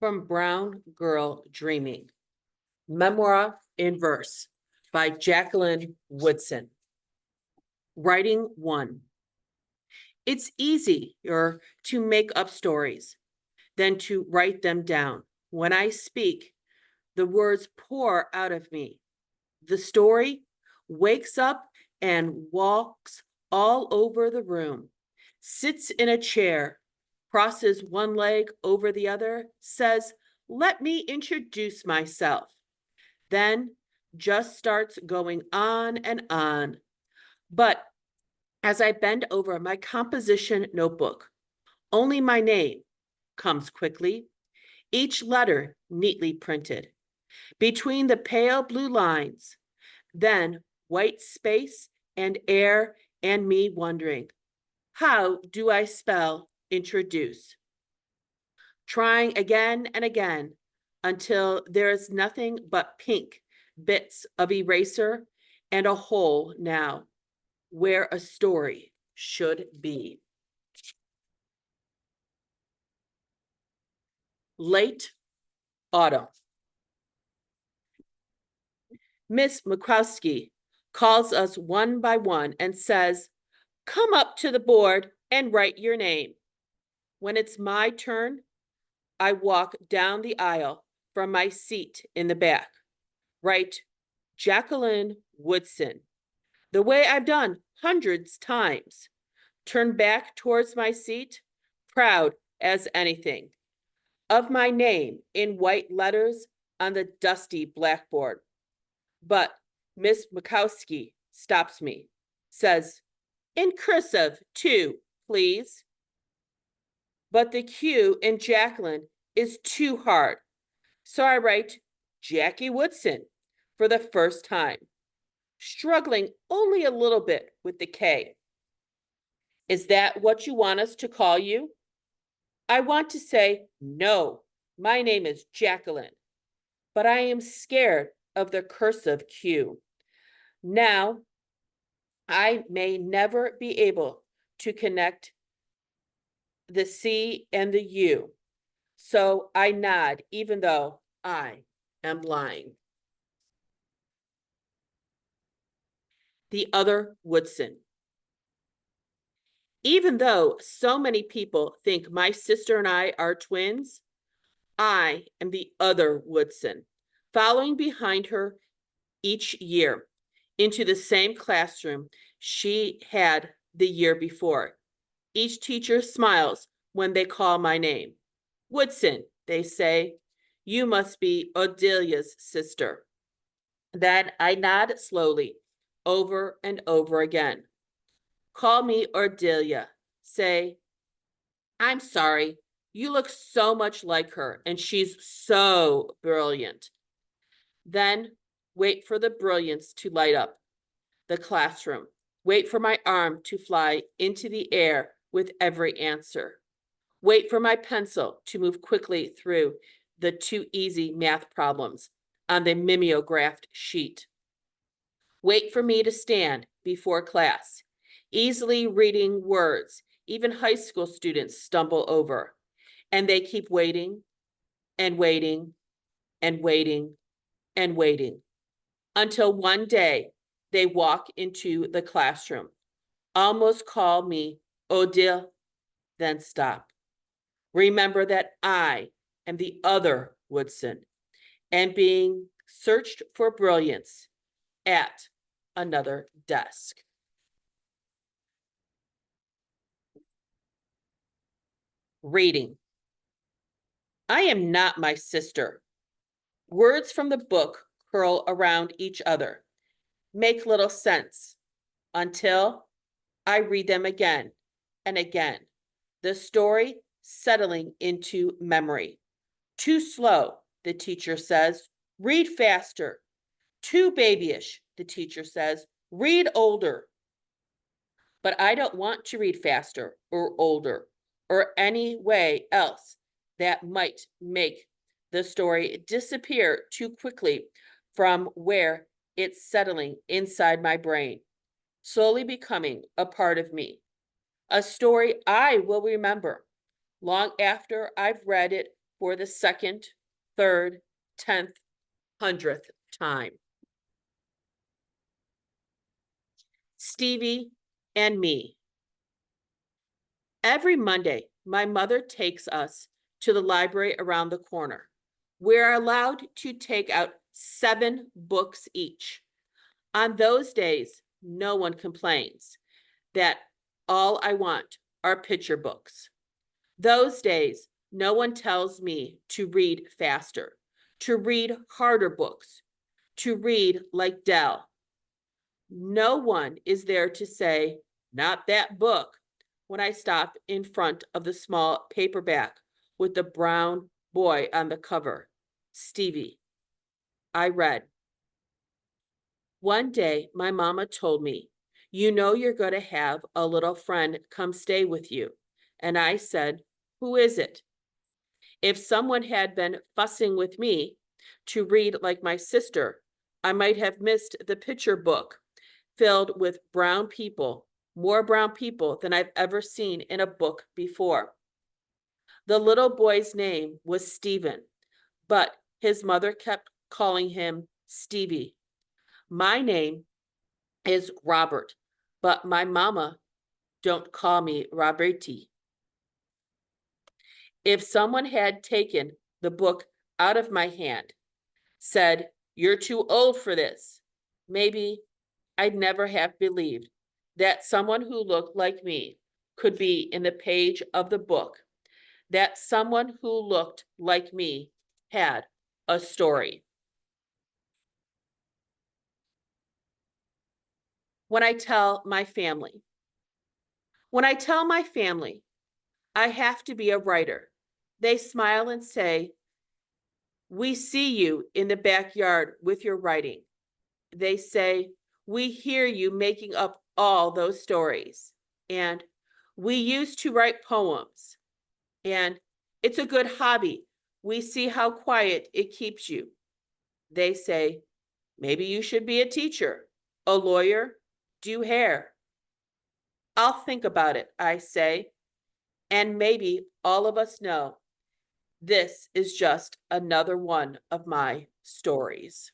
From Brown Girl Dreaming, Memoir in Verse by Jacqueline Woodson. Writing 1. It's easier to make up stories than to write them down. When I speak, the words pour out of me. The story wakes up and walks all over the room, sits in a chair, crosses one leg over the other, says, "Let me introduce myself." Then just starts going on and on. But as I bend over my composition notebook, only my name comes quickly, each letter neatly printed. Between the pale blue lines, then white space and air and me wondering, how do I spell introduce? Trying again and again until there is nothing but pink bits of eraser and a hole now where a story should be. Late autumn. Miss Mikowski calls us one by one and says, "Come up to the board and write your name." When it's my turn, I walk down the aisle from my seat in the back. Write Jacqueline Woodson, the way I've done hundreds times. Turn back towards my seat, proud as anything, of my name in white letters on the dusty blackboard. But Miss Mikowski stops me, says, "In cursive, too, please." But the Q in Jacqueline is too hard, so I write Jackie Woodson for the first time, struggling only a little bit with the K. "Is that what you want us to call you?" I want to say, "No, my name is Jacqueline," but I am scared of the cursive Q. Now, I may never be able to connect the C and the U, so I nod even though I am lying. The other Woodson. Even though so many people think my sister and I are twins, I am the other Woodson, following behind her each year into the same classroom she had the year before. Each teacher smiles when they call my name. "Woodson," they say, "you must be Odelia's sister." Then I nod slowly, over and over again. Call me Odelia. Say, "I'm sorry, you look so much like her, and she's so brilliant." Then wait for the brilliance to light up the classroom. Wait for my arm to fly into the air with every answer. Wait for my pencil to move quickly through the too easy math problems on the mimeographed sheet. Wait for me to stand before class, easily reading words even high school students stumble over, and they keep waiting and waiting and waiting and waiting until one day they walk into the classroom, almost call me Odile, then stop. Remember that I am the other Woodson and being searched for brilliance at another desk. Reading. I am not my sister. Words from the book curl around each other, make little sense until I read them again and again. The story settling into memory. Too slow, the teacher says. Read faster. Too babyish, the teacher says. Read older. But I don't want to read faster or older or any way else that might make the story disappear too quickly from where it's settling inside my brain, slowly becoming a part of me. A story I will remember long after I've read it for the second, third, 10th, 100th time. Stevie and me. Every Monday, my mother takes us to the library around the corner. We're allowed to take out 7 books each. On those days, no one complains that all I want are picture books. Those days, no one tells me to read faster, to read harder books, to read like Dell. No one is there to say, not that book, when I stop in front of the small paperback with the brown boy on the cover, Stevie. I read. One day, my mama told me, you know you're going to have a little friend come stay with you. And I said, who is it? If someone had been fussing with me to read like my sister, I might have missed the picture book filled with brown people, more brown people than I've ever seen in a book before. The little boy's name was Stephen, but his mother kept calling him Stevie. My name is Robert, but my mama don't call me Roberti. If someone had taken the book out of my hand, said, you're too old for this, maybe I'd never have believed that someone who looked like me could be in the page of the book, that someone who looked like me had a story. When I tell my family, I have to be a writer, they smile and say, we see you in the backyard with your writing. They say, we hear you making up all those stories. And we used to write poems. And it's a good hobby. We see how quiet it keeps you. They say, maybe you should be a teacher, a lawyer, do hair. I'll think about it, I say. And maybe all of us know this is just another one of my stories.